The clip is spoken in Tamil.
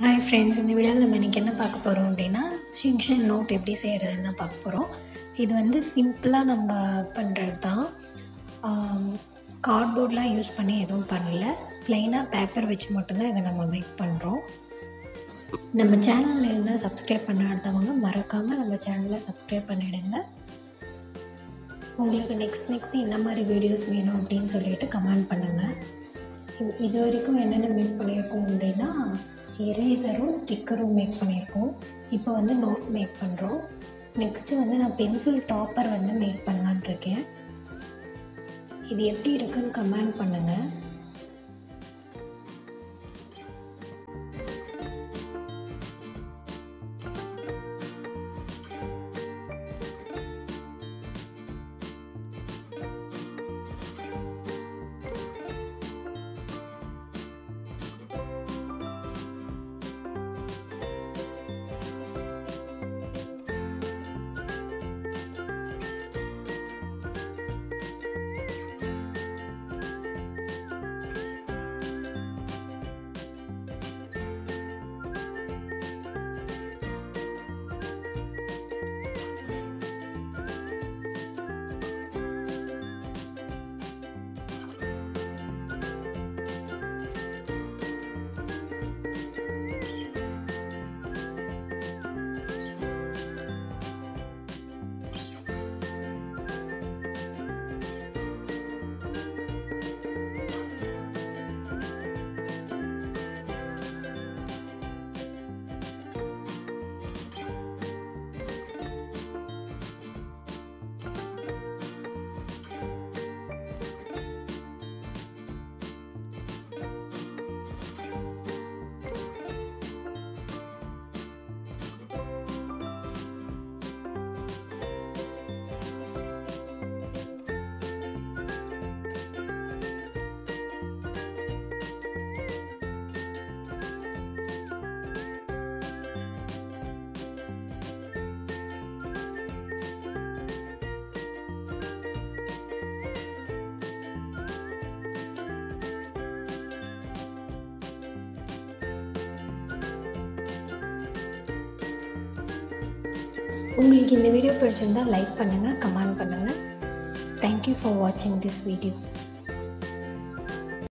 ஹாய் ஃப்ரெண்ட்ஸ், இந்த வீடியோவில் நம்ம இன்றைக்கி என்ன பார்க்க போகிறோம் அப்படின்னா சிங்ஷன் நோட் எப்படி செய்கிறதுன்னு தான் பார்க்க போகிறோம். இது வந்து சிம்பிளாக நம்ம பண்ணுறது தான். கார்ட்போர்ட்லாம் யூஸ் பண்ணி எதுவும் பண்ணல, ப்ளைனாக பேப்பர் வச்சு மட்டும்தான் இதை நம்ம மேக் பண்ணுறோம். நம்ம சேனலில் என்ன சப்ஸ்கிரைப் பண்ணாதவங்க மறக்காமல் நம்ம சேனலை சப்ஸ்கிரைப் பண்ணிவிடுங்க. உங்களுக்கு நெக்ஸ்ட் என்ன மாதிரி வீடியோஸ் வேணும் அப்படின்னு சொல்லிட்டு கமெண்ட் பண்ணுங்கள். இது வரைக்கும் என்னென்ன மேக் பண்ணியிருக்கோம் அப்படின்னா எரேசரும் ஸ்டிக்கரும் மேக் பண்ணியிருக்கோம். இப்போ வந்து நோட் மேக் பண்ணுறோம். நெக்ஸ்ட்டு வந்து நான் பென்சில் டாப்பர் வந்து மேக் பண்ணலான் இருக்கேன். இது எப்படி இருக்குன்னு கமெண்ட் பண்ணுங்கள். உங்களுக்கு இந்த வீடியோ பிடிச்சிருந்தால் லைக் பண்ணுங்கள், கமெண்ட் பண்ணுங்கள். தேங்க்யூ ஃபார் வாட்சிங் திஸ் வீடியோ.